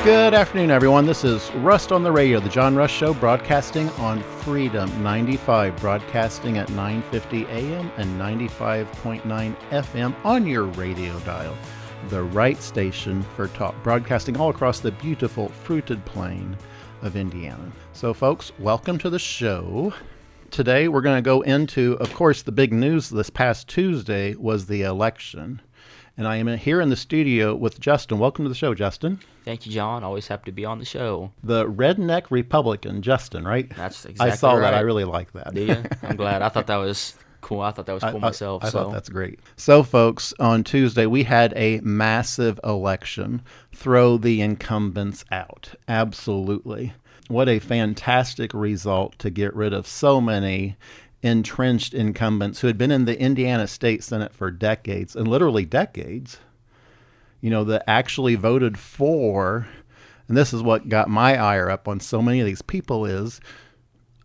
Good afternoon, everyone. This is Rust on the Radio, the John Rush Show, broadcasting on Freedom 95, broadcasting at 9:50 a.m. and 95.9 FM on your radio dial. The right station for talk, broadcasting all across the beautiful fruited plain of Indiana. So, folks, welcome to the show. Today, we're going to go into, of course, the big news this past Tuesday was the election. And I am here in the studio with Justin. Welcome to the show, Justin. Thank you, John. Always happy to be on the show. The redneck Republican, Justin, right? That's exactly right. I saw that. I really like that. Do you? I'm glad. I thought that was cool. I thought that was cool myself. I thought that's great. So, folks, on Tuesday, we had a massive election. Throw the incumbents out. Absolutely. What a fantastic result to get rid of so many entrenched incumbents who had been in the Indiana State Senate for decades, and literally decades, that actually voted for, and this is what got my ire up on so many of these people, is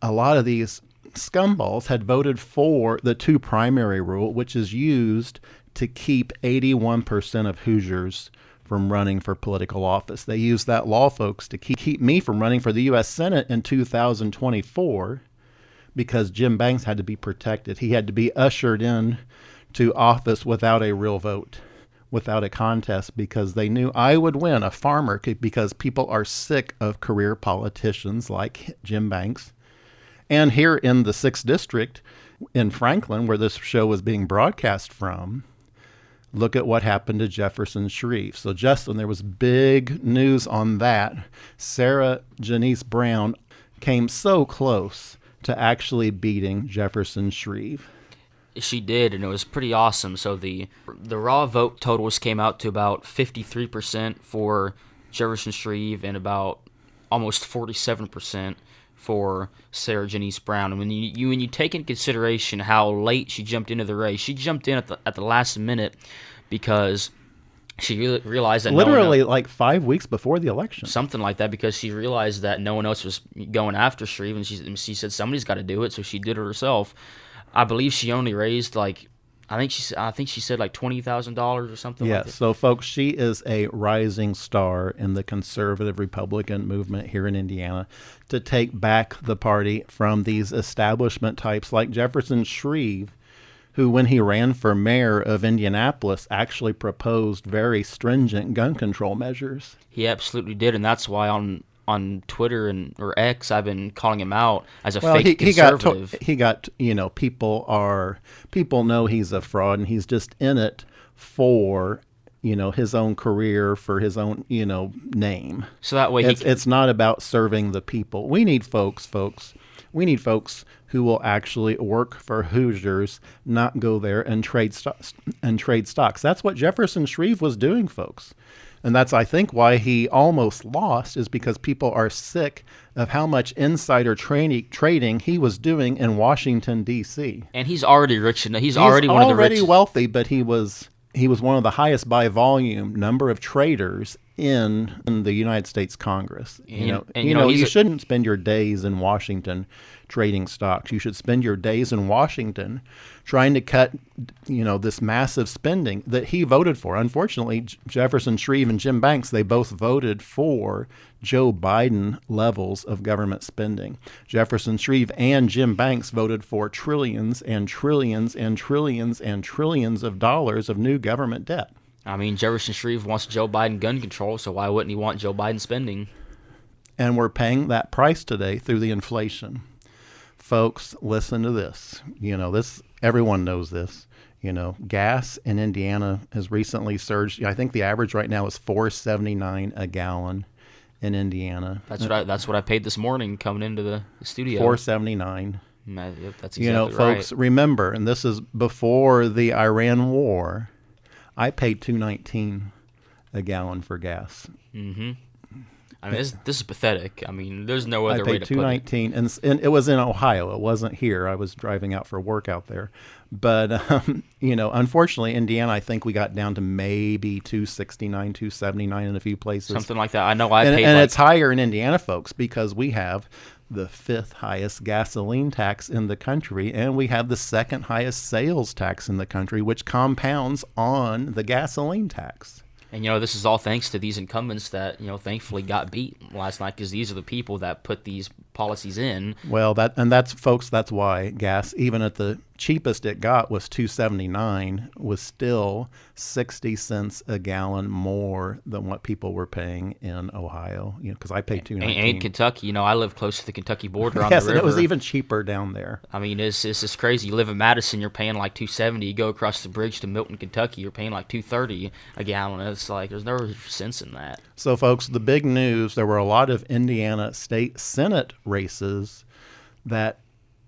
a lot of these scumballs had voted for the two primary rule, which is used to keep 81% of Hoosiers from running for political office. They used that law, folks, to keep me from running for the U.S. Senate in 2024, because Jim Banks had to be protected. He had to be ushered in to office without a real vote, without a contest, because they knew I would win, a farmer, because people are sick of career politicians like Jim Banks. And here in the 6th District in Franklin, where this show was being broadcast from, look at what happened to Jefferson Shreve. So, Justin, there was big news on that. Sarah Janice Brown came so close to actually beating Jefferson Shreve. She did, and it was pretty awesome. So the raw vote totals came out to about 53% for Jefferson Shreve and about almost 47% for Sarah Janice Brown. And when you take into consideration how late she jumped into the race, she jumped in at the last minute because she realized that literally like 5 weeks before the election, something like that, because she realized that no one else was going after Shreve, and she said somebody's got to do it, so she did it herself. I believe she only raised I think she said like $20,000 or something. Yes. Like that. So, folks, she is a rising star in the conservative Republican movement here in Indiana to take back the party from these establishment types like Jefferson Shreve, who, when he ran for mayor of Indianapolis, actually proposed very stringent gun control measures. He absolutely did, and that's why on Twitter or X, I've been calling him out as a fake conservative. People know he's a fraud, and he's just in it for his own career, for his own name. So that way, it's not about serving the people. We need folks. We need folks who will actually work for Hoosiers, not go there and trade stocks. That's what Jefferson Shreve was doing, folks. And that's, I think, why he almost lost, is because people are sick of how much insider trading he was doing in Washington, D.C. And he's already rich. He's already one of the richest. Wealthy, but he was one of the highest by volume number of traders in the United States Congress. You shouldn't spend your days in Washington trading stocks. You should spend your days in Washington trying to cut, this massive spending that he voted for. Unfortunately, Jefferson Shreve and Jim Banks, they both voted for Joe Biden levels of government spending. Jefferson Shreve and Jim Banks voted for trillions and trillions and trillions and trillions of dollars of new government debt. I mean, Jefferson Shreve wants Joe Biden gun control, so why wouldn't he want Joe Biden spending? And we're paying that price today through the inflation. Folks, listen to this. Everyone knows this. Gas in Indiana has recently surged. I think the average right now is $4.79 a gallon in Indiana. That's what I paid this morning coming into the studio. $4.79. Yep, that's exactly folks, remember, and this is before the Iran war, I paid $2.19 a gallon for gas. Mm-hmm. I mean, this is pathetic. I mean, there's no other way to put it. I paid $2.19, and it was in Ohio. It wasn't here. I was driving out for work out there. But, unfortunately, Indiana, I think we got down to maybe $2.69, $2.79 in a few places. Something like that. I know I paid. And it's higher in Indiana, folks, because we have the 5th highest gasoline tax in the country, and we have the 2nd highest sales tax in the country, which compounds on the gasoline tax. And, this is all thanks to these incumbents that, thankfully got beat last night, because these are the people that put these policies in. Well, that's folks, that's why gas, even at the cheapest it got was $2.79, was still 60 cents a gallon more than what people were paying in Ohio. Because I paid $2.19. And Kentucky, I live close to the Kentucky border on Yes, the river. and it was even cheaper down there. I mean, it's just crazy. You live in Madison, you're paying like $2.70. You go across the bridge to Milton, Kentucky, you're paying like $2.30 a gallon. It's like there's no sense in that. So, folks, the big news: there were a lot of Indiana State Senate races that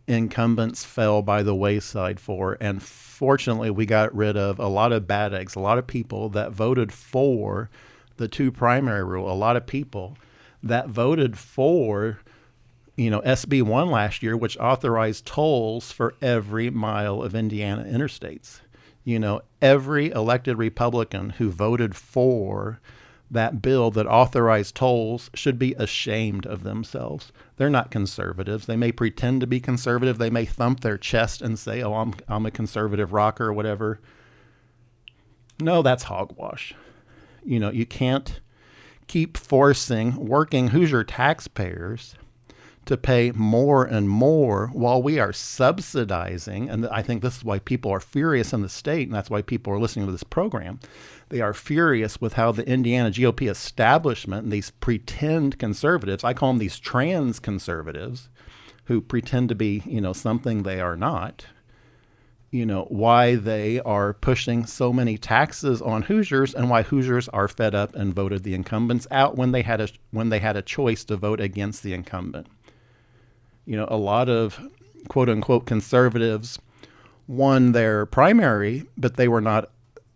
incumbents fell by the wayside for, and fortunately, we got rid of a lot of bad eggs. A lot of people that voted for the two primary rule. A lot of people that voted for SB 1 last year, which authorized tolls for every mile of Indiana interstates. Every elected Republican who voted for that bill that authorized tolls should be ashamed of themselves. They're not conservatives. They may pretend to be conservative. They may thump their chest and say, oh, I'm a conservative rocker or whatever. No, that's hogwash. You can't keep forcing working Hoosier taxpayers to pay more and more while we are subsidizing. And I think this is why people are furious in the state, and that's why people are listening to this program. They are furious with how the Indiana GOP establishment and these pretend conservatives, I call them these trans conservatives, who pretend to be, something they are not, why they are pushing so many taxes on Hoosiers, and why Hoosiers are fed up and voted the incumbents out when they had a choice to vote against the incumbent. A lot of quote unquote conservatives won their primary, but they were not,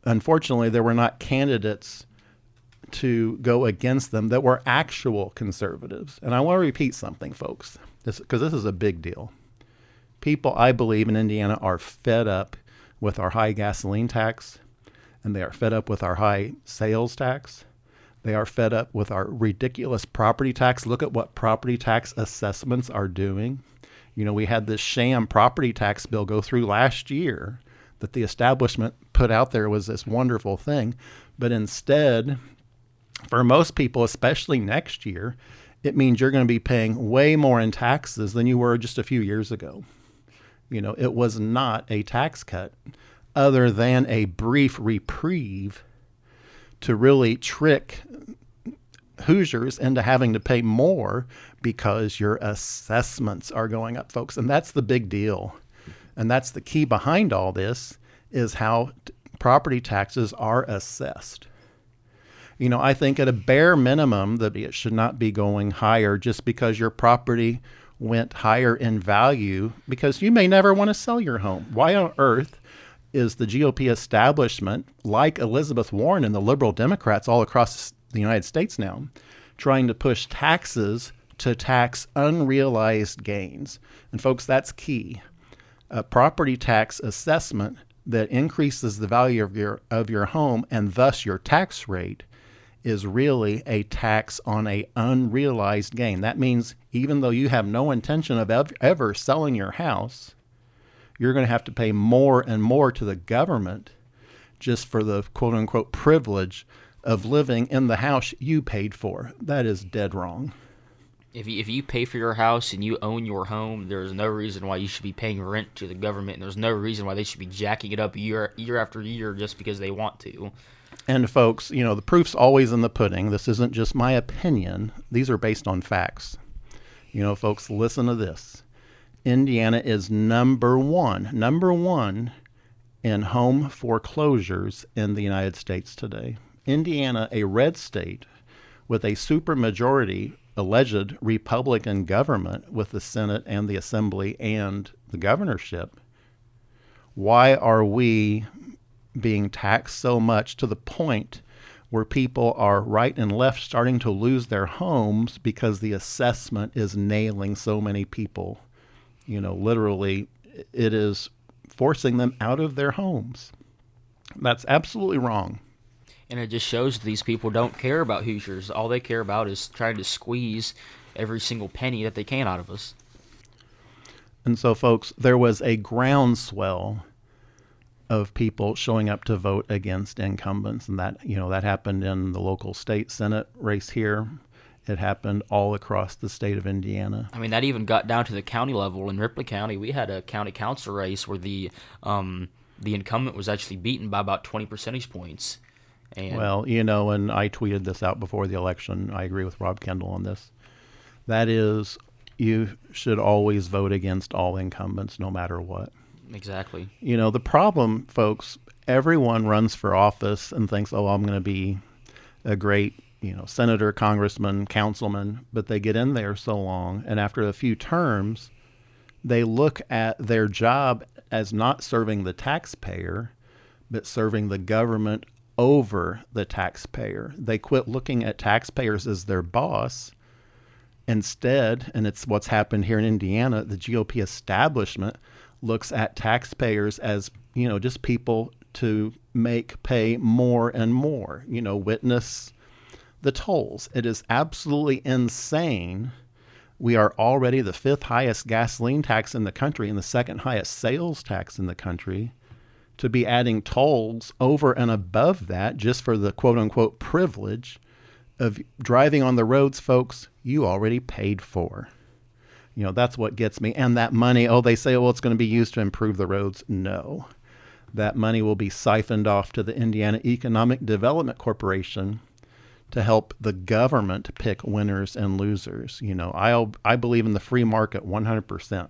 unfortunately, there were not candidates to go against them that were actual conservatives. And I want to repeat something, folks, because this is a big deal. People, I believe, in Indiana are fed up with our high gasoline tax, and they are fed up with our high sales tax. They are fed up with our ridiculous property tax. Look at what property tax assessments are doing. We had this sham property tax bill go through last year that the establishment put out there was this wonderful thing. But instead, for most people, especially next year, it means you're going to be paying way more in taxes than you were just a few years ago. It was not a tax cut other than a brief reprieve to really trick Hoosiers into having to pay more because your assessments are going up, folks. And that's the big deal. And that's the key behind all this, is how property taxes are assessed. I think at a bare minimum that it should not be going higher just because your property went higher in value, because you may never want to sell your home. Why on earth is the GOP establishment, like Elizabeth Warren and the liberal Democrats all across the United States now, trying to push taxes to tax unrealized gains? And folks, that's key. A property tax assessment that increases the value of your home and thus your tax rate is really a tax on a unrealized gain. That means even though you have no intention of ever selling your house, you're going to have to pay more and more to the government just for the quote-unquote privilege of living in the house you paid for. That is dead wrong. If you pay for your house and you own your home, there's no reason why you should be paying rent to the government, and there's no reason why they should be jacking it up year after year just because they want to. And folks, the proof's always in the pudding. This isn't just my opinion. These are based on facts. Folks, listen to this. Indiana is number one in home foreclosures in the United States today. Indiana, a red state with a supermajority alleged Republican government with the Senate and the Assembly and the governorship. Why are we being taxed so much to the point where people are right and left starting to lose their homes because the assessment is nailing so many people? Literally, it is forcing them out of their homes. That's absolutely wrong. And it just shows these people don't care about Hoosiers. All they care about is trying to squeeze every single penny that they can out of us. And so, folks, there was a groundswell of people showing up to vote against incumbents. And that, that happened in the local state Senate race here. It happened all across the state of Indiana. I mean, that even got down to the county level. In Ripley County, we had a county council race where the incumbent was actually beaten by about 20 percentage points. And well, and I tweeted this out before the election. I agree with Rob Kendall on this. That is, you should always vote against all incumbents, no matter what. Exactly. The problem, folks, everyone runs for office and thinks, oh, I'm going to be a great, senator, congressman, councilman, but they get in there so long, and after a few terms, they look at their job as not serving the taxpayer, but serving the government over the taxpayer. They quit looking at taxpayers as their boss. Instead, and it's what's happened here in Indiana, the GOP establishment looks at taxpayers as, just people to pay more and more, witness the tolls. It is absolutely insane. We are already the 5th highest gasoline tax in the country and the 2nd highest sales tax in the country. To be adding tolls over and above that just for the quote unquote privilege of driving on the roads, folks, you already paid for. That's what gets me. And that money, they say, well, it's going to be used to improve the roads. No, that money will be siphoned off to the Indiana Economic Development Corporation to help the government pick winners and losers. I believe in the free market 100%.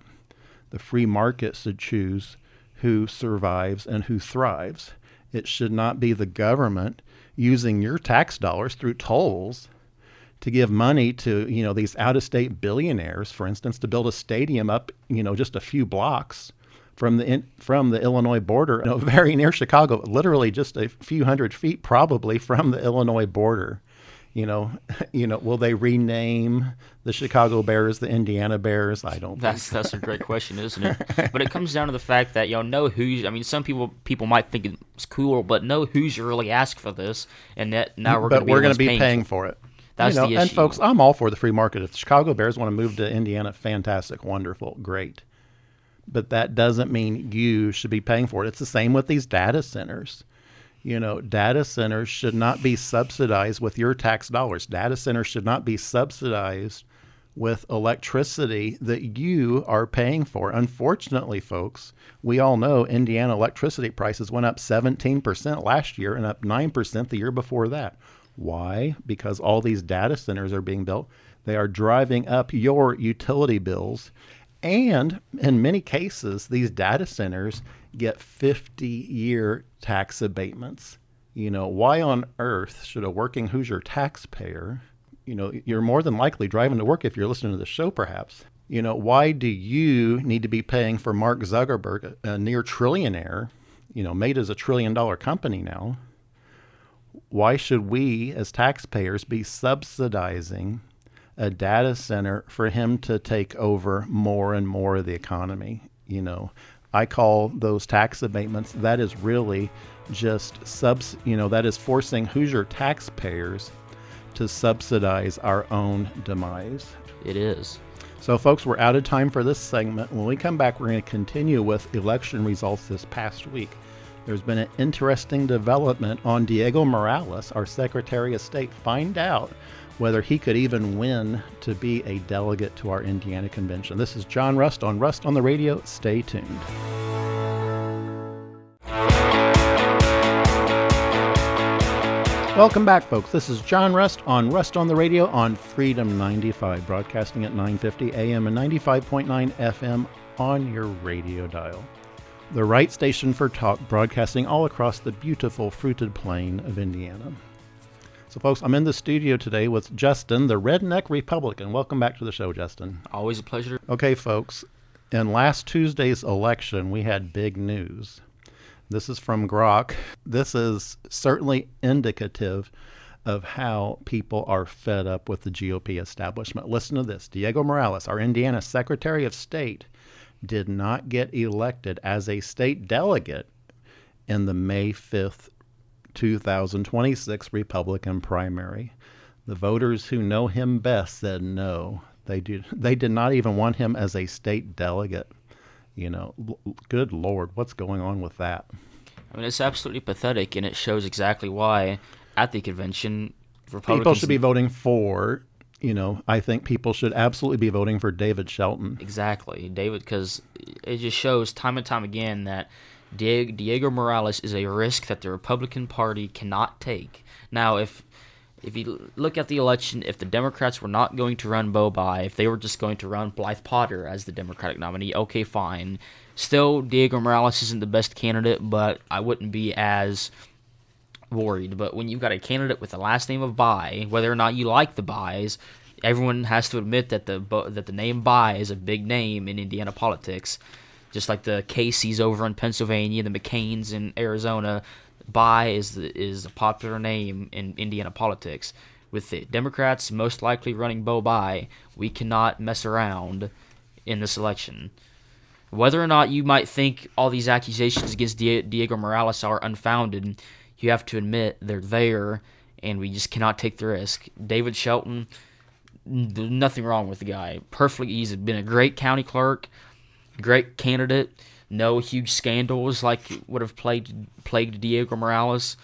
The free market should choose who survives and who thrives. It should not be the government using your tax dollars through tolls to give money to, these out-of-state billionaires, for instance, to build a stadium up, just a few blocks from the Illinois border, very near Chicago, literally just a few hundred feet probably from the Illinois border. Will they rename the Chicago Bears the Indiana Bears? I don't think so. That's a great question, isn't it? But it comes down to the fact that, know who's, some people might think it's cool, but know who's really asked for this, and that now we're going to be paying for it. That's the issue. And folks, I'm all for the free market. If the Chicago Bears want to move to Indiana, fantastic, wonderful, great. But that doesn't mean you should be paying for it. It's the same with these data centers. Data centers should not be subsidized with your tax dollars. Data centers should not be subsidized with electricity that you are paying for. Unfortunately, folks, we all know Indiana electricity prices went up 17% last year and up 9% the year before that. Why? Because all these data centers are being built. They are driving up your utility bills. And in many cases, these data centers get 50-year tax abatements. Why on earth should a working Hoosier taxpayer, you're more than likely driving to work if you're listening to the show perhaps. Why do you need to be paying for Mark Zuckerberg, a near trillionaire, made as $1 trillion company now? Why should we as taxpayers be subsidizing a data center for him to take over more and more of the economy? I call those tax abatements, that is really just that is forcing Hoosier taxpayers to subsidize our own demise. It is. So folks, we're out of time for this segment. When we come back, we're going to continue with election results this past week. There's been an interesting development on Diego Morales, our Secretary of State. Find out whether he could even win to be a delegate to our Indiana convention. This is John Rust on the Radio. Stay tuned. Welcome back, folks. This is John Rust on the Radio on Freedom 95, broadcasting at 950 AM and 95.9 FM on your radio dial. The right station for talk, broadcasting all across the beautiful fruited plain of Indiana. So, folks, I'm in the studio today with Justin, the Redneck Republican. Welcome back to the show, Justin. Always a pleasure. Okay, folks, in last Tuesday's election, we had big news. This is from Grok. This is certainly indicative of how people are fed up with the GOP establishment. Listen to this. Diego Morales, our Indiana Secretary of State, did not get elected as a state delegate in the May 5th, 2026 Republican primary. The voters who know him best said no. They did not even want him as a state delegate. Good Lord, what's going on with that? I mean, it's absolutely pathetic, and it shows exactly why at the convention, People Republicans should be voting for, I think people should absolutely be voting for David Shelton. exactly David, because it just shows time and time again that Diego Morales is a risk that the Republican Party cannot take. Now, if you look at the election, if the Democrats were not going to run Bo Bai, if they were just going to run Blythe Potter as the Democratic nominee, okay, fine. Still, Diego Morales isn't the best candidate, but I wouldn't be as worried. But when you've got a candidate with the last name of Bai, whether or not you like the Bais, everyone has to admit that the name Bai is a big name in Indiana politics. Just like the Caseys over in Pennsylvania, the McCains in Arizona, Bai is a popular name in Indiana politics. With the Democrats most likely running Bo Bai, we cannot mess around in this election. Whether or not you might think all these accusations against Diego Morales are unfounded, you have to admit they're there, and we just cannot take the risk. David Shelton, there's nothing wrong with the guy. Perfectly, he's been a great county clerk, great candidate. No huge scandals like would have plagued Diego Morales.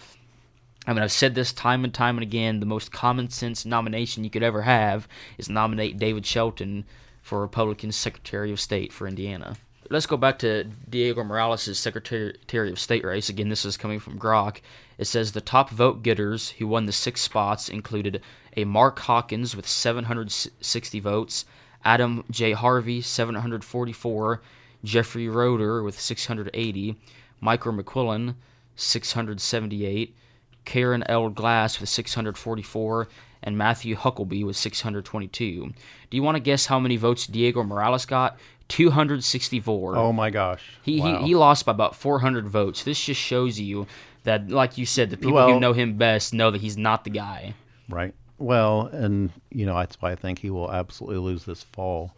I mean, I've said this time and time and again. The most common sense nomination you could ever have is nominate David Shelton for Republican Secretary of State for Indiana. Let's go back to Diego Morales' Secretary of State race. Again, this is coming from Grok. It says the top vote getters who won the 6 spots included a Mark Hawkins with 760 votes, Adam J. Harvey, 744, Jeffrey Roeder with 680, Michael McQuillan, 678, Karen L. Glass with 644, and Matthew Huckleby with 622. Do you want to guess how many votes Diego Morales got? 264. Oh my gosh. Wow. He lost by about 400 votes. This just shows you that, like you said, the people who know him best know that he's not the guy. Right. Well, and, that's why I think he will absolutely lose this fall,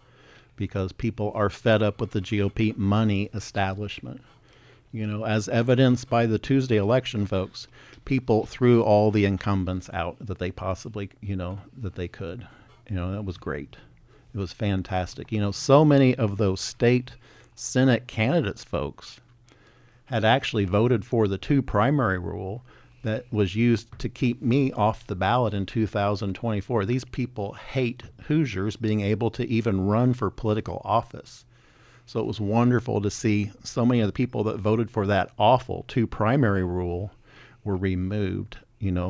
because people are fed up with the GOP money establishment. As evidenced by the Tuesday election, folks, people threw all the incumbents out that they possibly, that they could. That was great. It was fantastic. So many of those state Senate candidates, folks, had actually voted for the 2 primary rule that was used to keep me off the ballot in 2024. These people hate Hoosiers being able to even run for political office. So it was wonderful to see so many of the people that voted for that awful 2 primary rule were removed,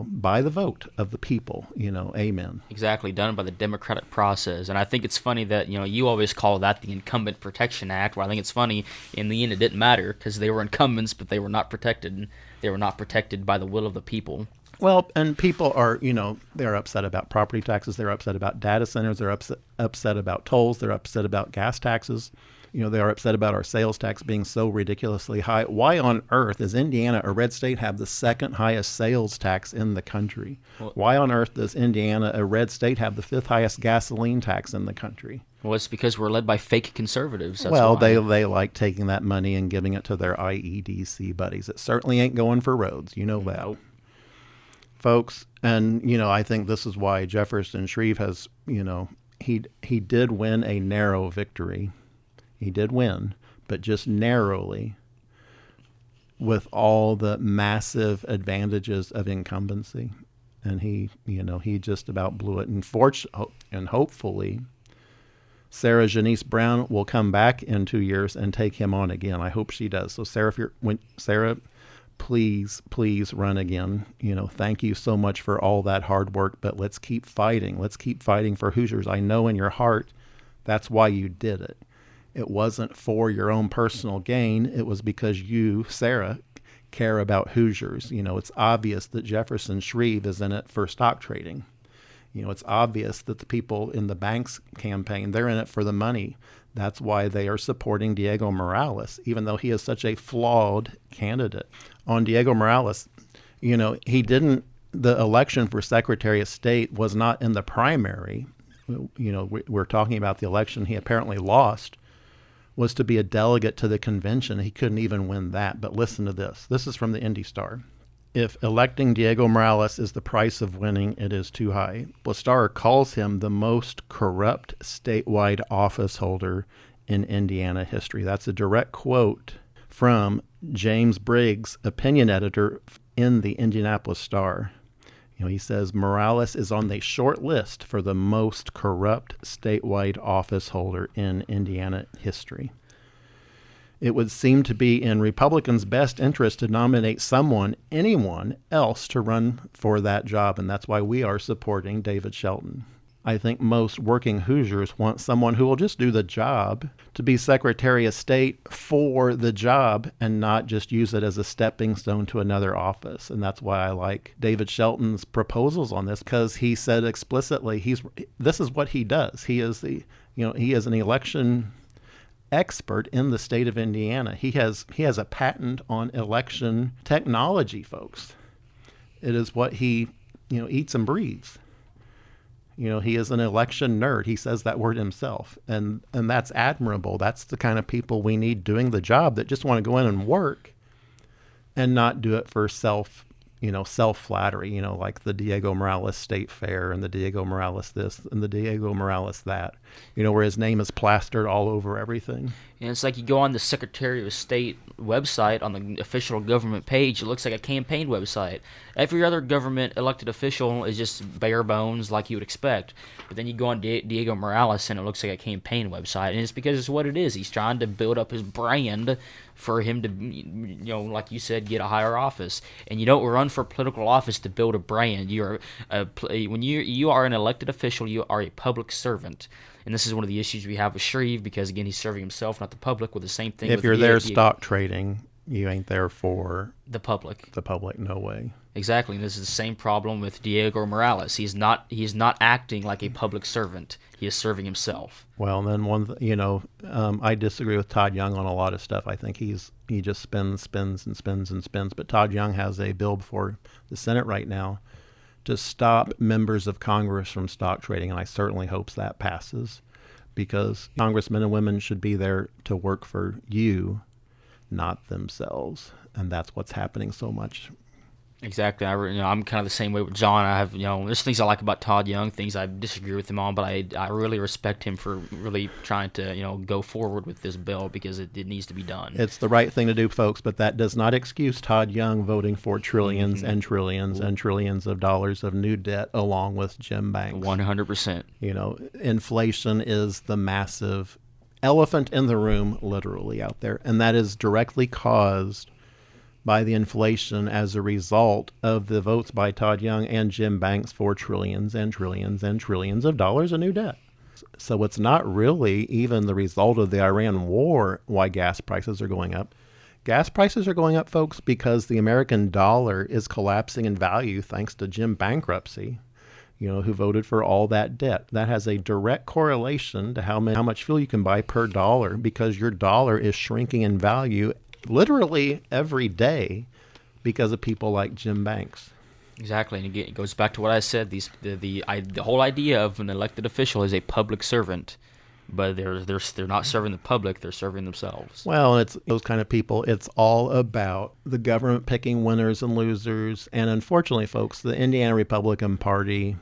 by the vote of the people, amen. Exactly, done by the democratic process. And I think it's funny that, you always call that the Incumbent Protection Act, where I think it's funny, in the end it didn't matter because they were incumbents, but they were not protected. They were not protected by the will of the people. Well, and people are, they're upset about property taxes. They're upset about data centers. They're upset about tolls. They're upset about gas taxes. They are upset about our sales tax being so ridiculously high. Why on earth does Indiana, a red state, have the 2nd highest sales tax in the country? Well, why on earth does Indiana, a red state, have the 5th highest gasoline tax in the country? Well, it's because we're led by fake conservatives. That's well, why. They like taking that money and giving it to their IEDC buddies. It certainly ain't going for roads. That. Nope. Folks, and, I think this is why Jefferson Shreve has, he did win a narrow victory. He did win, but just narrowly, with all the massive advantages of incumbency. And he just about blew it. And hopefully, Sarah Janice Brown will come back in 2 years and take him on again. I hope she does. So Sarah, please run again. Thank you so much for all that hard work, but let's keep fighting. Let's keep fighting for Hoosiers. I know in your heart that's why you did it. It wasn't for your own personal gain. It was because you, Sarah, care about Hoosiers. It's obvious that Jefferson Shreve is in it for stock trading. It's obvious that the people in the bank's campaign, they're in it for the money. That's why they are supporting Diego Morales, even though he is such a flawed candidate. On Diego Morales, the election for Secretary of State was not in the primary. We're talking about the election he apparently lost, was to be a delegate to the convention. He couldn't even win that. But listen to this. This is from the Indy Star. If electing Diego Morales is the price of winning, it is too high. The Star calls him the most corrupt statewide office holder in Indiana history. That's a direct quote from James Briggs, opinion editor in the Indianapolis Star. He says Morales is on the short list for the most corrupt statewide office holder in Indiana history. It would seem to be in Republicans' best interest to nominate anyone else to run for that job, and that's why we are supporting David Shelton. I think most working Hoosiers want someone who will just do the job to be Secretary of State for the job and not just use it as a stepping stone to another office. And that's why I like David Shelton's proposals on this, because he said explicitly this is what he does. He is he is an election expert in the state of Indiana. He has a patent on election technology, folks. It is what he eats and breathes. He is an election nerd. He says that word himself. And that's admirable. That's the kind of people we need doing the job, that just want to go in and work and not do it for self-flattery, like the Diego Morales State Fair and the Diego Morales this and the Diego Morales that, where his name is plastered all over everything. And it's like you go on the Secretary of State website on the official government page, it looks like a campaign website. Every other government elected official is just bare bones like you would expect. But then you go on Diego Morales and it looks like a campaign website. And it's because it's what it is. He's trying to build up his brand for him to, like you said, get a higher office. And you don't run for political office to build a brand. When you are an elected official, you are a public servant. And this is one of the issues we have with Shreve, because, again, he's serving himself, not the public, with the same thing. If you're there stock trading, you ain't there for the public. The public, no way. Exactly, and this is the same problem with Diego Morales. He is not acting like a public servant. He is serving himself. Well, and then I disagree with Todd Young on a lot of stuff. I think he just spins. But Todd Young has a bill before the Senate right now to stop members of Congress from stock trading, and I certainly hope that passes, because congressmen and women should be there to work for you, not themselves, and that's what's happening so much. Exactly. I'm kind of the same way with John. I have, there's things I like about Todd Young, things I disagree with him on, but I really respect him for really trying to, go forward with this bill, because it needs to be done. It's the right thing to do, folks, but that does not excuse Todd Young voting for trillions and trillions and trillions of dollars of new debt along with Jim Banks. 100%. Inflation is the massive elephant in the room, literally, out there, and that is directly caused by the inflation as a result of the votes by Todd Young and Jim Banks for trillions and trillions and trillions of dollars of new debt. So it's not really even the result of the Iran war why gas prices are going up. Gas prices are going up, folks, because the American dollar is collapsing in value thanks to Jim bankruptcy, who voted for all that debt. That has a direct correlation to how much fuel you can buy per dollar, because your dollar is shrinking in value literally every day because of people like Jim Banks. Exactly, and again, it goes back to what I said. The whole idea of an elected official is a public servant, but they're not serving the public; they're serving themselves. Well, it's those kind of people. It's all about the government picking winners and losers, and unfortunately, folks, the Indiana Republican Party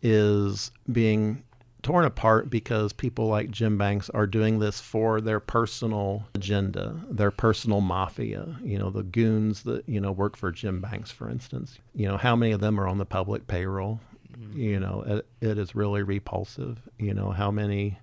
is being torn apart because people like Jim Banks are doing this for their personal agenda, their personal mafia, the goons that, work for Jim Banks, for instance. How many of them are on the public payroll? It is really repulsive. How many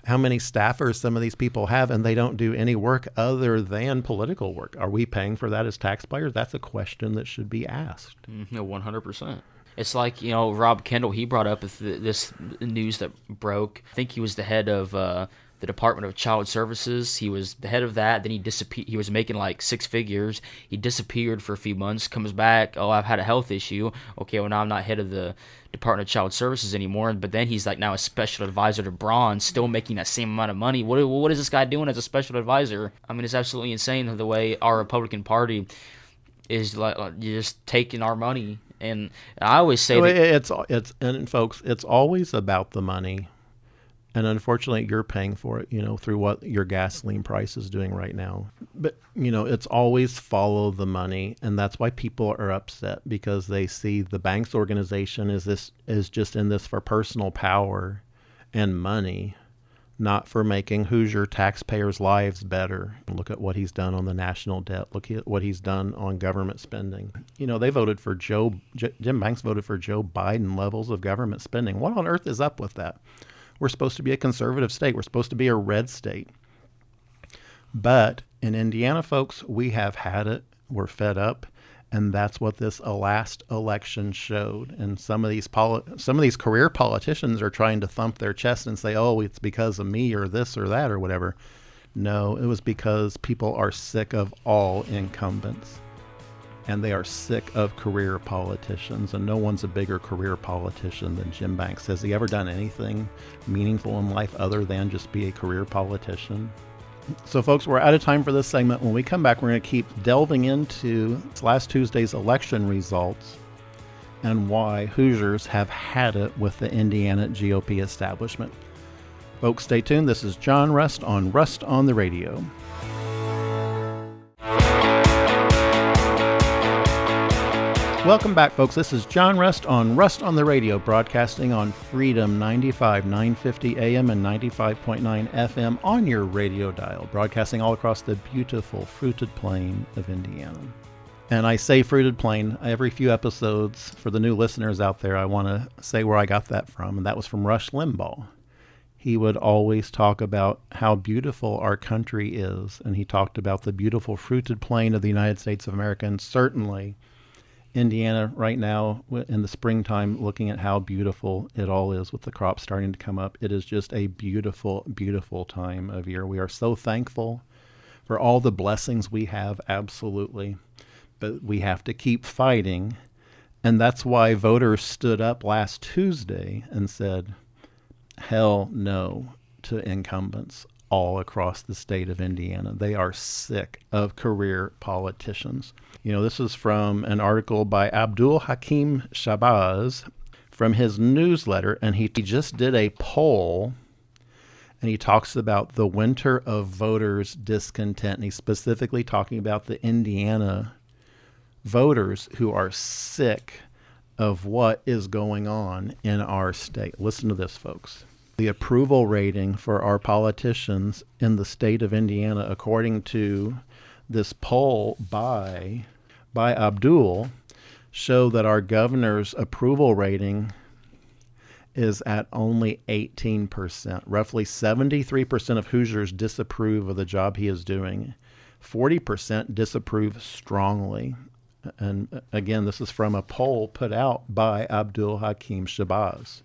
staffers some of these people have, and they don't do any work other than political work. Are we paying for that as taxpayers? That's a question that should be asked. 100%. It's like, Rob Kendall, he brought up this news that broke. I think he was the head of the Department of Child Services. He was the head of that. Then he disappeared. He was making like six figures. He disappeared for a few months, comes back. Oh, I've had a health issue. Okay, well, now I'm not head of the Department of Child Services anymore. But then he's like now a special advisor to Braun, still making that same amount of money. What is this guy doing as a special advisor? I mean, it's absolutely insane the way our Republican Party is like you're just taking our money. And I always say and folks, it's always about the money, and unfortunately, you're paying for it, through what your gasoline price is doing right now. But it's always follow the money, and that's why people are upset, because they see the Banks organization is just in this for personal power and money, not for making Hoosier taxpayers' lives better. Look at what he's done on the national debt. Look at what he's done on government spending. They voted for Jim Banks voted for Joe Biden levels of government spending. What on earth is up with that? We're supposed to be a conservative state. We're supposed to be a red state. But in Indiana, folks, we have had it. We're fed up. And that's what this last election showed. And some of these career politicians are trying to thump their chest and say, "Oh, it's because of me or this or that or whatever." No, it was because people are sick of all incumbents, and they are sick of career politicians. And no one's a bigger career politician than Jim Banks. Has he ever done anything meaningful in life other than just be a career politician? So, folks, we're out of time for this segment. When we come back, we're going to keep delving into last Tuesday's election results and why Hoosiers have had it with the Indiana GOP establishment. Folks, stay tuned. This is John Rust on the Radio. Welcome back, folks. This is John Rust on the Radio, broadcasting on Freedom 95, 950 AM and 95.9 FM on your radio dial, broadcasting all across the beautiful fruited plain of Indiana. And I say fruited plain every few episodes. For the new listeners out there, I want to say where I got that from, and that was from Rush Limbaugh. He would always talk about how beautiful our country is, and he talked about the beautiful fruited plain of the United States of America, and certainly Indiana right now in the springtime, looking at how beautiful it all is with the crops starting to come up. It is just a beautiful, beautiful time of year. We are so thankful for all the blessings we have, absolutely. But we have to keep fighting. And that's why voters stood up last Tuesday and said, hell no to incumbents all across the state of Indiana. They are sick of career politicians. This is from an article by Abdul Hakim Shabazz from his newsletter, and he just did a poll, and he talks about the winter of voters' discontent, and he's specifically talking about the Indiana voters who are sick of what is going on in our state. Listen to this, folks. The approval rating for our politicians in the state of Indiana, according to this poll by Abdul, show that our governor's approval rating is at only 18%. Roughly 73% of Hoosiers disapprove of the job he is doing. 40% disapprove strongly. And again, this is from a poll put out by Abdul Hakim Shabazz.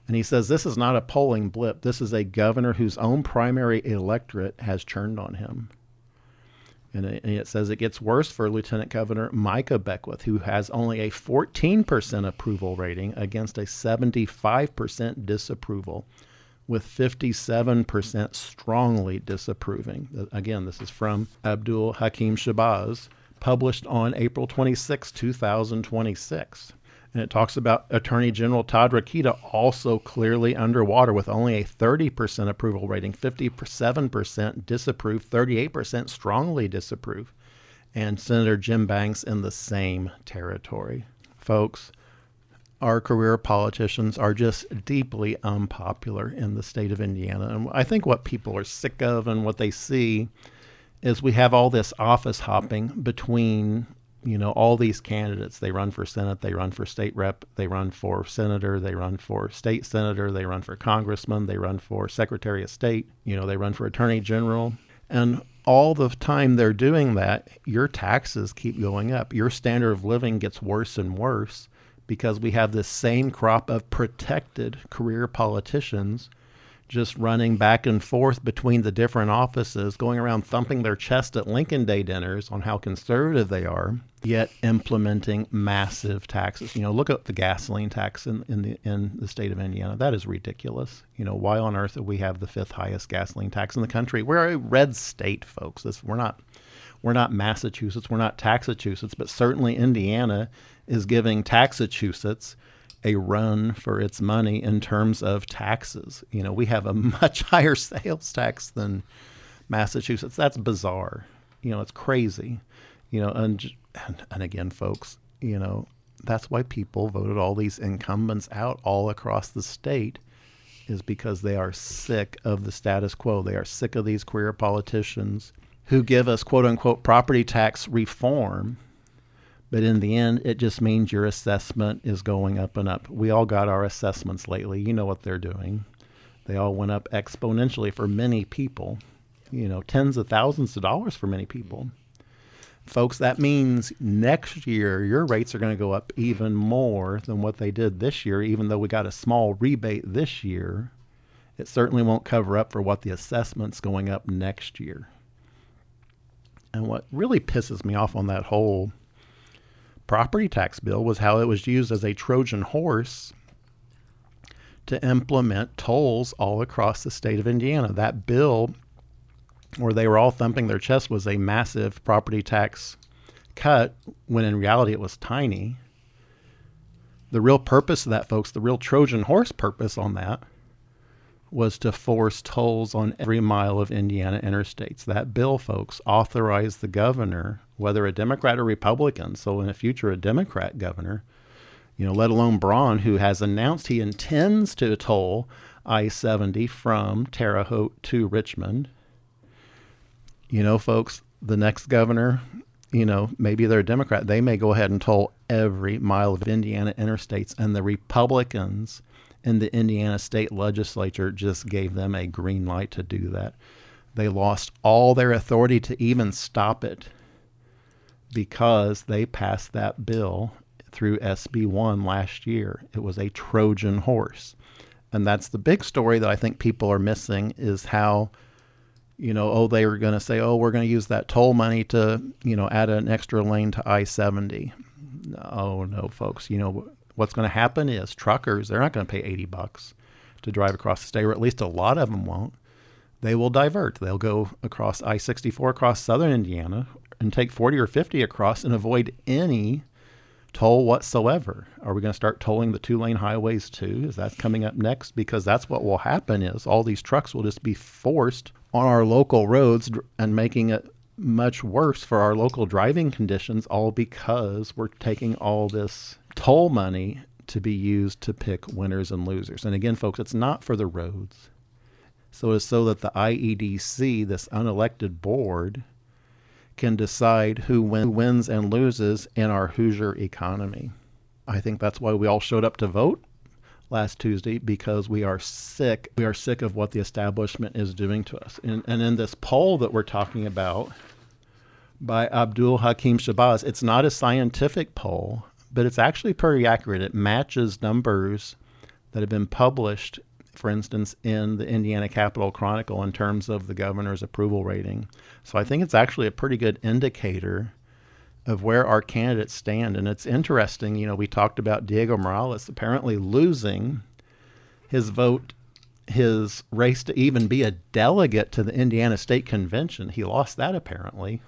And he says this is not a polling blip. This is a governor whose own primary electorate has turned on him. And it says it gets worse for Lieutenant Governor Micah Beckwith, who has only a 14% approval rating against a 75% disapproval, with 57% strongly disapproving. Again, this is from Abdul Hakim Shabazz, published on April 26, 2026. And it talks about Attorney General Todd Rokita also clearly underwater with only a 30% approval rating, 57% disapprove, 38% strongly disapprove, and Senator Jim Banks in the same territory. Folks, our career politicians are just deeply unpopular in the state of Indiana. And I think what people are sick of and what they see is we have all this office hopping between all these candidates. They run for Senate, they run for state rep, they run for senator, they run for state senator, they run for congressman, they run for secretary of state, they run for attorney general. And all the time they're doing that, your taxes keep going up. Your standard of living gets worse and worse because we have this same crop of protected career politicians just running back and forth between the different offices, going around thumping their chest at Lincoln Day dinners on how conservative they are, yet implementing massive taxes. Look at the gasoline tax in the state of Indiana. That is ridiculous. Why on earth do we have the fifth highest gasoline tax in the country? We're a red state, folks. We're not Massachusetts. We're not Taxachusetts, but certainly Indiana is giving Taxachusetts a run for its money in terms of taxes. We have a much higher sales tax than Massachusetts. That's bizarre. It's crazy. And again, folks, that's why people voted all these incumbents out all across the state, is because they are sick of the status quo. They are sick of these career politicians who give us quote unquote property tax reform. But in the end, it just means your assessment is going up and up. We all got our assessments lately. You know what they're doing. They all went up exponentially for many people, tens of thousands of dollars for many people. Folks, that means next year your rates are going to go up even more than what they did this year. Even though we got a small rebate this year, it certainly won't cover up for what the assessment's going up next year. And what really pisses me off on that whole property tax bill was how it was used as a Trojan horse to implement tolls all across the state of Indiana. That bill, where they were all thumping their chest, was a massive property tax cut, when in reality it was tiny. The real purpose of that, folks, the real Trojan horse purpose on that, was to force tolls on every mile of Indiana interstates. That bill, folks, authorized the governor, whether a Democrat or Republican, so in the future a Democrat governor, let alone Braun, who has announced he intends to toll I-70 from Terre Haute to Richmond. Folks, the next governor, maybe they're a Democrat, they may go ahead and toll every mile of Indiana interstates, and the Republicans in the Indiana State Legislature just gave them a green light to do that. They lost all their authority to even stop it because they passed that bill through SB 1 last year. It was a Trojan horse. And that's the big story that I think people are missing, is how, they were going to say, we're going to use that toll money to, add an extra lane to I-70. No, folks. What's going to happen is truckers, they're not going to pay $80 to drive across the state, or at least a lot of them won't. They will divert. They'll go across I-64 across southern Indiana and take 40 or 50 across and avoid any toll whatsoever. Are we going to start tolling the 2-lane highways too? Is that coming up next? Because that's what will happen, is all these trucks will just be forced on our local roads and making it much worse for our local driving conditions, all because we're taking all this toll money to be used to pick winners and losers. And again, folks, it's not for the roads. So it's so that the IEDC, this unelected board, can decide who wins and loses in our Hoosier economy. I think that's why we all showed up to vote last Tuesday, because we are sick. We are sick of what the establishment is doing to us. And in this poll that we're talking about by Abdul Hakim Shabazz, it's not a scientific poll, but it's actually pretty accurate. It matches numbers that have been published, for instance, in the Indiana Capitol Chronicle in terms of the governor's approval rating. So I think it's actually a pretty good indicator of where our candidates stand. And it's interesting, we talked about Diego Morales apparently losing his vote, his race to even be a delegate to the Indiana State Convention. He lost that apparently.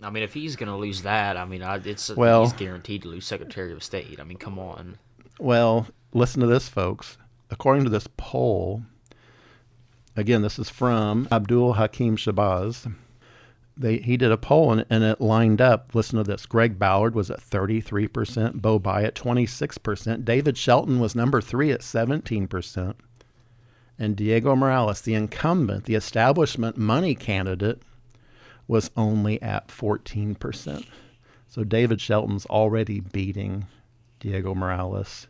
I mean, if he's going to lose that, he's guaranteed to lose Secretary of State. Come on. Well, listen to this, folks. According to this poll, again, this is from Abdul Hakim Shabazz. He did a poll and it lined up. Listen to this. Greg Ballard was at 33%, Bo Bai at 26%, David Shelton was number 3 at 17%, and Diego Morales, the incumbent, the establishment money candidate, was only at 14%. So David Shelton's already beating Diego Morales,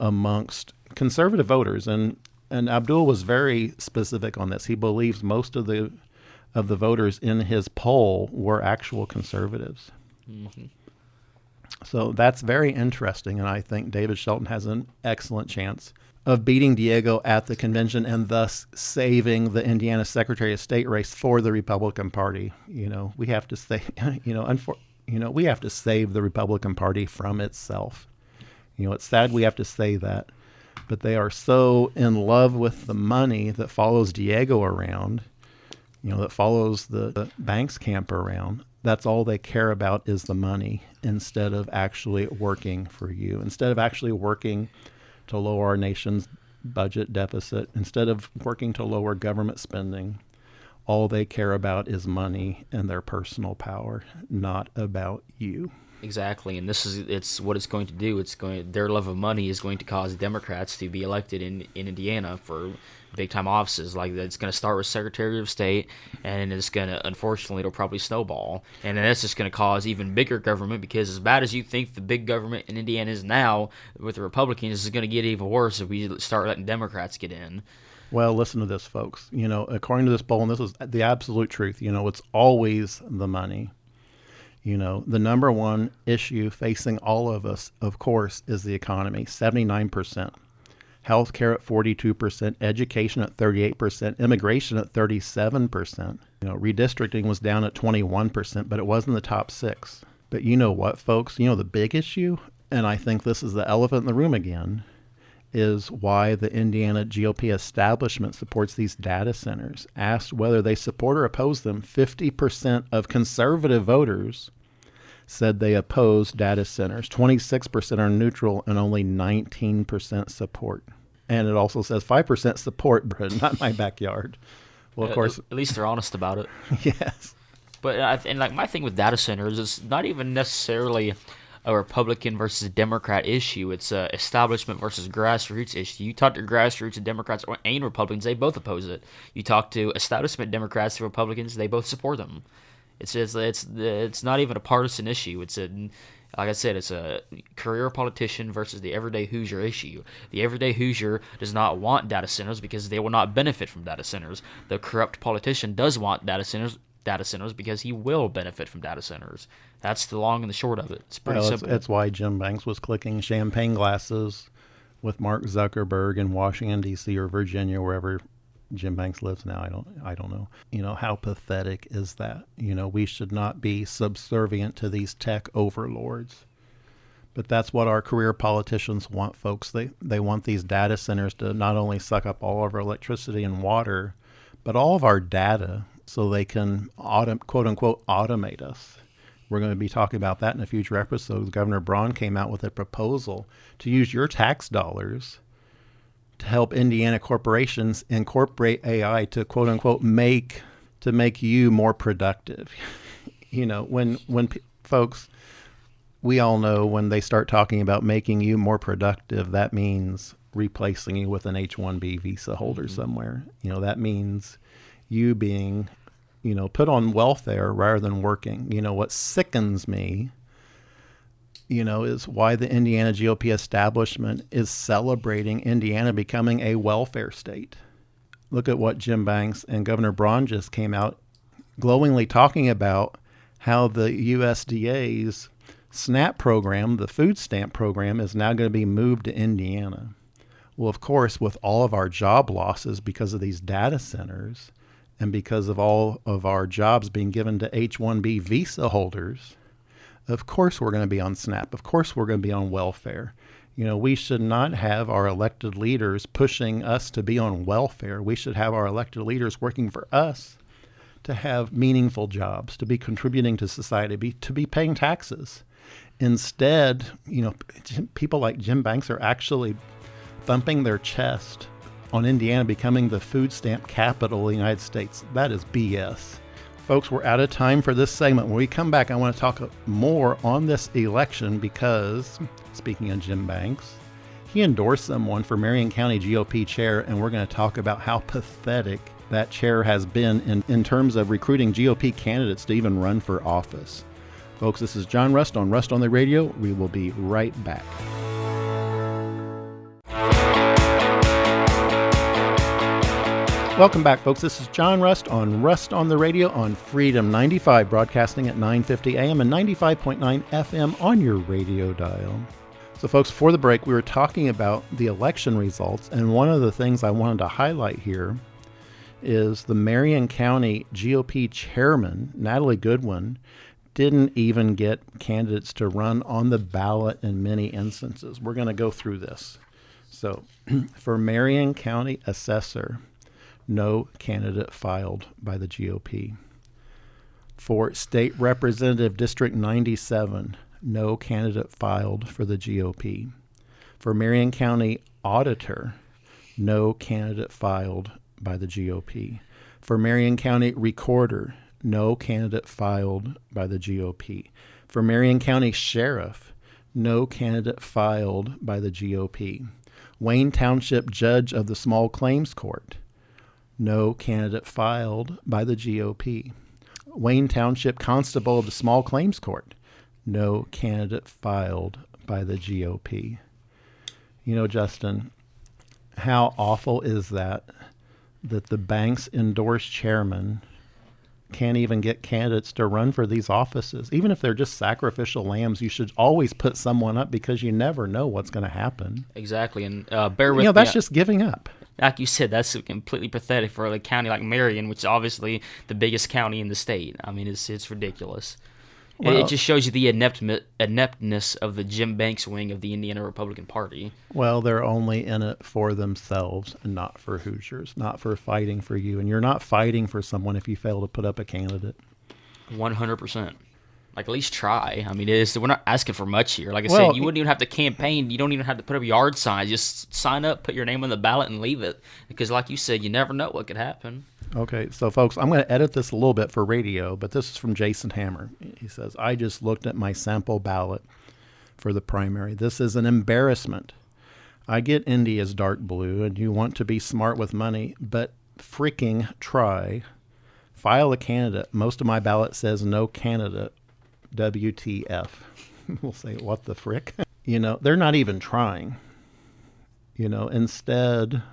amongst conservative voters. And Abdul was very specific on this. He believes most of the voters in his poll were actual conservatives. Mm-hmm. So that's very interesting, and I think David Shelton has an excellent chance of beating Diego at the convention and thus saving the Indiana Secretary of State race for the Republican Party. We have to say, we have to save the Republican Party from itself. It's sad we have to say that, but they are so in love with the money that follows Diego around, that follows the Banks camp around. That's all they care about, is the money, instead of actually working for you, instead of actually working to lower our nation's budget deficit, instead of working to lower government spending. All they care about is money and their personal power, not about you. Exactly, and it's what it's going to do. Their love of money is going to cause Democrats to be elected in Indiana for big time offices. Like it's going to start with Secretary of State, and it's going to, unfortunately, it'll probably snowball, and then that's just going to cause even bigger government, because as bad as you think the big government in Indiana is now with the Republicans, it's going to get even worse if we start letting Democrats get in. Well, listen to this, folks. According to this poll, and this is the absolute truth, it's always the money. The number one issue facing all of us, of course, is the economy, 79%. Healthcare at 42%, education at 38%, immigration at 37%. Redistricting was down at 21%, but it was in the top six. But you know what, folks? The big issue, and I think this is the elephant in the room again, is why the Indiana GOP establishment supports these data centers. Asked whether they support or oppose them, 50% of conservative voters said they oppose data centers. 26% are neutral, and only 19% support. And it also says 5% support, but not my backyard. Well, of course. At least they're honest about it. Yes. But my thing with data centers is not even necessarily a Republican versus Democrat issue. It's a establishment versus grassroots issue. You talk to grassroots and Democrats and Republicans, they both oppose it. You talk to establishment Democrats and Republicans, they both support them. It's not even a partisan issue. Like I said, it's a career politician versus the everyday Hoosier issue. The everyday Hoosier does not want data centers because they will not benefit from data centers. The corrupt politician does want data centers because he will benefit from data centers. That's the long and the short of it. It's pretty simple. That's why Jim Banks was clicking champagne glasses with Mark Zuckerberg in Washington, D.C. or Virginia, wherever Jim Banks lives now. I don't know. How pathetic is that? We should not be subservient to these tech overlords. But that's what our career politicians want, folks. They want these data centers to not only suck up all of our electricity and water, but all of our data, so they can, quote unquote, automate us. We're going to be talking about that in a future episode. Governor Braun came out with a proposal to use your tax dollars to help Indiana corporations incorporate AI to, quote unquote, make you more productive. Folks, we all know when they start talking about making you more productive, that means replacing you with an H-1B visa holder somewhere. That means you being, put on welfare rather than working. What sickens me, is why the Indiana GOP establishment is celebrating Indiana becoming a welfare state. Look at what Jim Banks and Governor Braun just came out glowingly talking about, how the USDA's SNAP program, the food stamp program, is now going to be moved to Indiana. Well, of course, with all of our job losses because of these data centers, and because of all of our jobs being given to H-1B visa holders, of course we're going to be on SNAP. Of course we're going to be on welfare. We should not have our elected leaders pushing us to be on welfare. We should have our elected leaders working for us to have meaningful jobs, to be contributing to society, to be paying taxes. Instead, people like Jim Banks are actually thumping their chest on Indiana becoming the food stamp capital of the United States. That is BS. Folks, we're out of time for this segment. When we come back, I want to talk more on this election because, speaking of Jim Banks, he endorsed someone for Marion County GOP chair, and we're going to talk about how pathetic that chair has been in terms of recruiting GOP candidates to even run for office. Folks, this is John Rust on the Radio. We will be right back. Welcome back, folks. This is John Rust on the Radio on Freedom 95, broadcasting at 950 AM and 95.9 FM on your radio dial. So, folks, before the break, we were talking about the election results, and one of the things I wanted to highlight here is the Marion County GOP chairman, Natalie Goodwin, didn't even get candidates to run on the ballot in many instances. We're going to go through this. So, for Marion County assessor, no candidate filed by the GOP. For State Representative District 97, no candidate filed for the GOP. For Marion County Auditor, no candidate filed by the GOP. For Marion County Recorder, no candidate filed by the GOP. For Marion County Sheriff, no candidate filed by the GOP. Wayne Township Judge of the Small Claims Court, no candidate filed by the GOP. Wayne Township Constable of the Small Claims Court, no candidate filed by the GOP. You know, Justin, how awful is that the bank's endorsed chairman can't even get candidates to run for these offices? Even if they're just sacrificial lambs, you should always put someone up because you never know what's going to happen. Exactly, and bear with me. That's just giving up. Like you said, that's completely pathetic for a county like Marion, which is obviously the biggest county in the state. I mean, it's ridiculous. Well, it just shows you the ineptness of the Jim Banks wing of the Indiana Republican Party. Well, they're only in it for themselves and not for Hoosiers, not for fighting for you. And you're not fighting for someone if you fail to put up a candidate. 100%. Like, at least try. I mean, we're not asking for much here. Like I said, you wouldn't even have to campaign. You don't even have to put up yard signs. Just sign up, put your name on the ballot, and leave it. Because like you said, you never know what could happen. Okay, so folks, I'm going to edit this a little bit for radio, but this is from Jason Hammer. He says, I just looked at my sample ballot for the primary. This is an embarrassment. I get Indy is dark blue, and you want to be smart with money, but freaking try. File a candidate. Most of my ballot says no candidate. WTF. We'll say, what the frick? They're not even trying. Instead,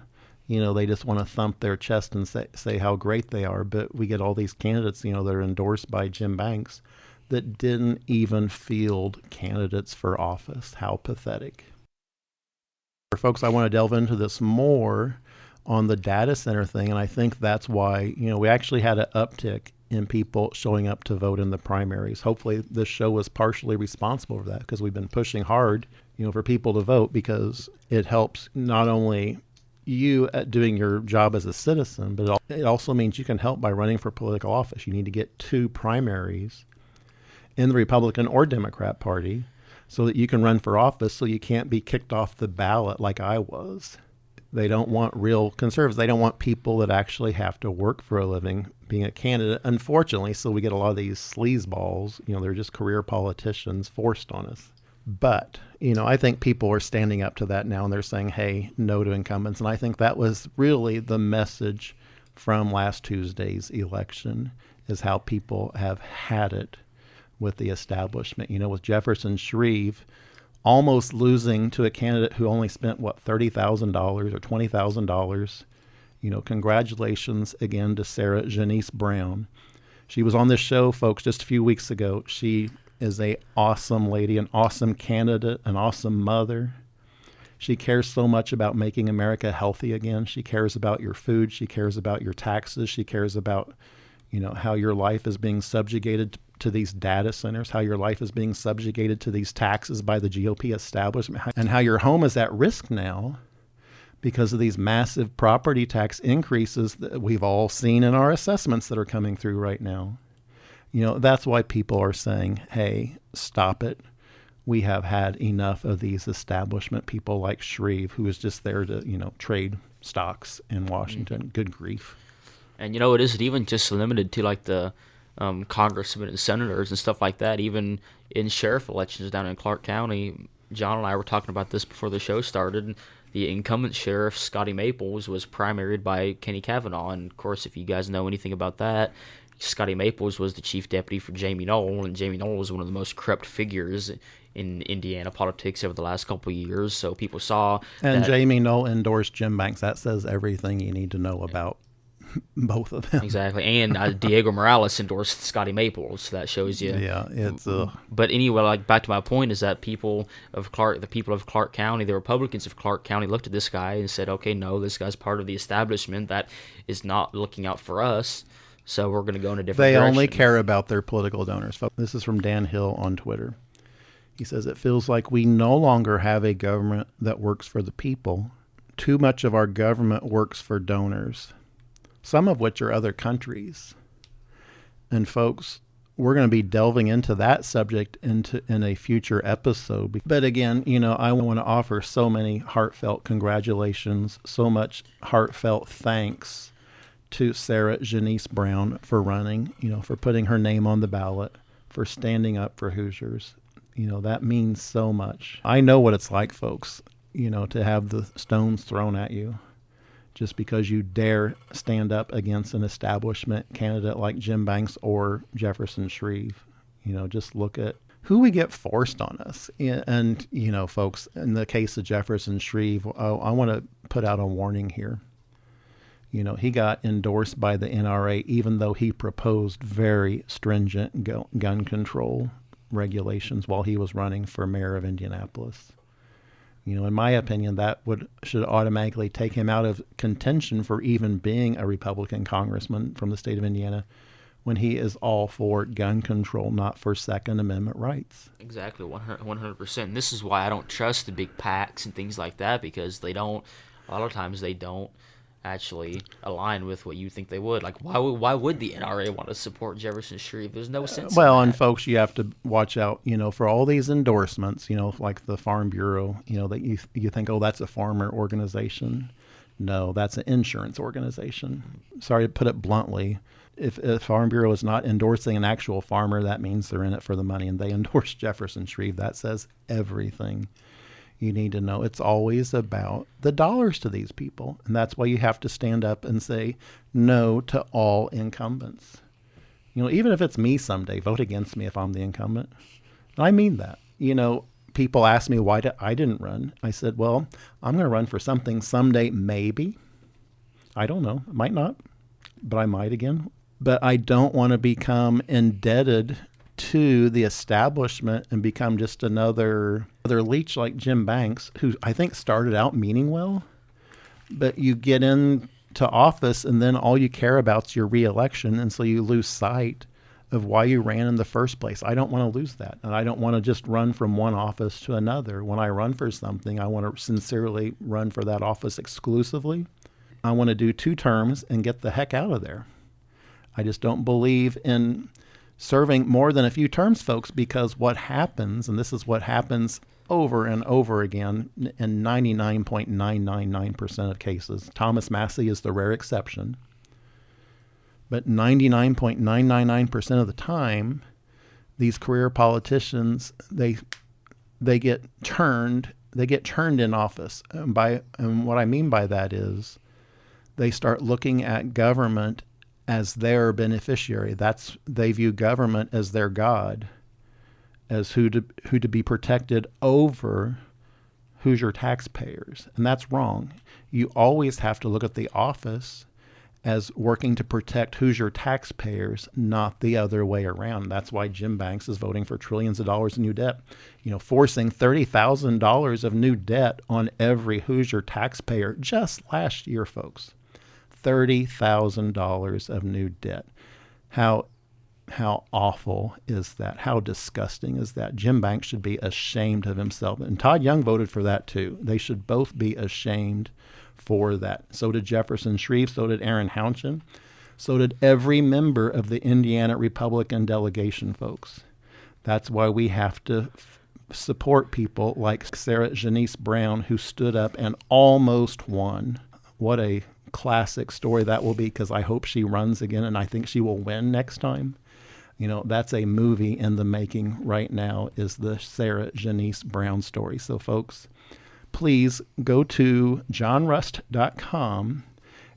they just want to thump their chest and say how great they are. But we get all these candidates, that are endorsed by Jim Banks that didn't even field candidates for office. How pathetic. Folks, I want to delve into this more on the data center thing. And I think that's why, we actually had an uptick in people showing up to vote in the primaries. Hopefully this show was partially responsible for that, because we've been pushing hard, for people to vote, because it helps not only you at doing your job as a citizen, but it also means you can help by running for political office. You need to get 2 primaries in the Republican or Democrat Party so that you can run for office, so you can't be kicked off the ballot like I was. They don't want real conservatives. They don't want people that actually have to work for a living being a candidate, unfortunately. So we get a lot of these sleazeballs. They're just career politicians forced on us. But, I think people are standing up to that now, and they're saying, hey, no to incumbents. And I think that was really the message from last Tuesday's election, is how people have had it with the establishment. With Jefferson Shreve almost losing to a candidate who only spent, $30,000 or $20,000. Congratulations again to Sarah Janice Brown. She was on this show, folks, just a few weeks ago. She is an awesome lady, an awesome candidate, an awesome mother. She cares so much about making America healthy again. She cares about your food. She cares about your taxes. She cares about, how your life is being subjugated to these data centers, how your life is being subjugated to these taxes by the GOP establishment, and how your home is at risk now because of these massive property tax increases that we've all seen in our assessments that are coming through right now. That's why people are saying, hey, stop it. We have had enough of these establishment people like Shreve, who is just there to, trade stocks in Washington. Mm-hmm. Good grief. And, it isn't even just limited to the congressmen and senators and stuff like that. Even in sheriff elections down in Clark County, John and I were talking about this before the show started. The incumbent sheriff, Scotty Maples, was primaried by Kenny Kavanaugh. And, of course, if you guys know anything about that, Scotty Maples was the chief deputy for Jamie Knoll, and Jamie Knoll was one of the most corrupt figures in Indiana politics over the last couple of years. So people saw and Jamie Knoll endorsed Jim Banks. That says everything you need to know about both of them. Exactly. And Diego Morales endorsed Scotty Maples. So that shows you. Yeah, it's But anyway, back to my point is that the people of Clark County, the Republicans of Clark County looked at this guy and said, okay, no, this guy's part of the establishment that is not looking out for us. So we're going to go in a different direction. They only care about their political donors. This is from Dan Hill on Twitter. He says, it feels like we no longer have a government that works for the people. Too much of our government works for donors, some of which are other countries. And folks, we're going to be delving into that subject in a future episode. But again, I want to offer so many heartfelt congratulations, so much heartfelt thanks to Sarah Janice Brown for running, for putting her name on the ballot, for standing up for Hoosiers. That means so much. I know what it's like, folks, to have the stones thrown at you just because you dare stand up against an establishment candidate like Jim Banks or Jefferson Shreve. Just look at who we get forced on us. And, folks, in the case of Jefferson Shreve, I want to put out a warning here. He got endorsed by the NRA even though he proposed very stringent gun control regulations while he was running for mayor of Indianapolis. In my opinion, that should automatically take him out of contention for even being a Republican congressman from the state of Indiana when he is all for gun control, not for Second Amendment rights. Exactly, 100%. And this is why I don't trust the big PACs and things like that, because a lot of times they don't actually align with what you think they would. Like, why would the NRA want to support Jefferson Shreve? There's no sense in that. And folks, you have to watch out, for all these endorsements, like the Farm Bureau, that you think, oh, that's a farmer organization. No, that's an insurance organization. Sorry to put it bluntly. If Farm Bureau is not endorsing an actual farmer, that means they're in it for the money, and they endorse Jefferson Shreve. That says everything you need to know. It's always about the dollars to these people. And that's why you have to stand up and say no to all incumbents. Even if it's me someday, vote against me if I'm the incumbent. And I mean that. People ask me why I didn't run. I said, well, I'm going to run for something someday, maybe. I don't know. I might not, but I might again. But I don't want to become indebted to the establishment and become just another leech like Jim Banks, who I think started out meaning well, but you get into office and then all you care about is your reelection, and so you lose sight of why you ran in the first place. I don't want to lose that, and I don't want to just run from one office to another. When I run for something, I want to sincerely run for that office exclusively. I want to do 2 terms and get the heck out of there. I just don't believe in serving more than a few terms, folks, because what happens, and this is what happens over and over again in 99.999% of cases. Thomas Massey is the rare exception. But 99.999% of the time, these career politicians, they get turned in office. And what I mean by that is they start looking at government as their beneficiary. They view government as their God, as who to be protected over Hoosier taxpayers. And that's wrong. You always have to look at the office as working to protect Hoosier taxpayers, not the other way around. That's why Jim Banks is voting for trillions of dollars in new debt, forcing $30,000 of new debt on every Hoosier taxpayer just last year, folks. $30,000 of new debt. How awful is that? How disgusting is that? Jim Banks should be ashamed of himself. And Todd Young voted for that too. They should both be ashamed for that. So did Jefferson Shreve. So did Aaron Hounchin. So did every member of the Indiana Republican delegation, folks. That's why we have to support people like Sarah Janice Brown, who stood up and almost won. What a classic story that will be, because I hope she runs again, and I think she will win next time. That's a movie in the making right now, is the Sarah Janice Brown story. So folks, please go to johnrust.com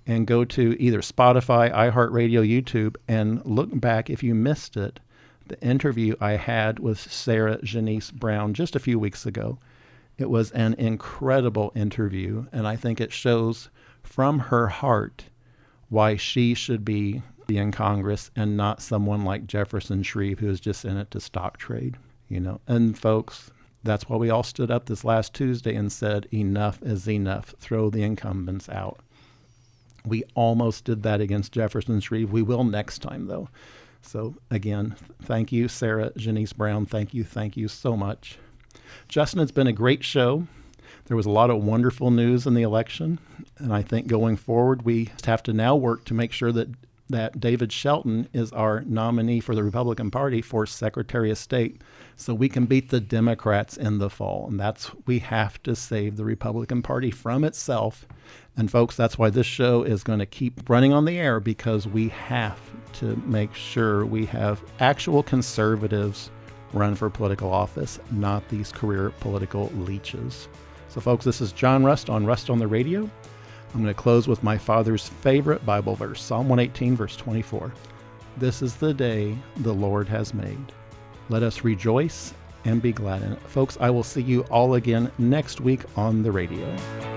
and go to either Spotify, iHeartRadio, YouTube, and look back, if you missed it, the interview I had with Sarah Janice Brown just a few weeks ago. It was an incredible interview, and I think it shows from her heart why she should be in Congress and not someone like Jefferson Shreve, who is just in it to stock trade. And folks, that's why we all stood up this last Tuesday and said, enough is enough. Throw the incumbents out. We almost did that against Jefferson Shreve. We will next time, though. So again, thank you, Sarah Janice Brown. Thank you so much. Justin, it's been a great show. There was a lot of wonderful news in the election, and I think going forward, we have to now work to make sure that that David Shelton is our nominee for the Republican Party for Secretary of State so we can beat the Democrats in the fall. And we have to save the Republican Party from itself. And folks, that's why this show is going to keep running on the air, because we have to make sure we have actual conservatives run for political office, not these career political leeches. So folks, this is John Rust on Rust on the Radio. I'm going to close with my father's favorite Bible verse, Psalm 118, verse 24. This is the day the Lord has made. Let us rejoice and be glad in it. Folks, I will see you all again next week on the radio.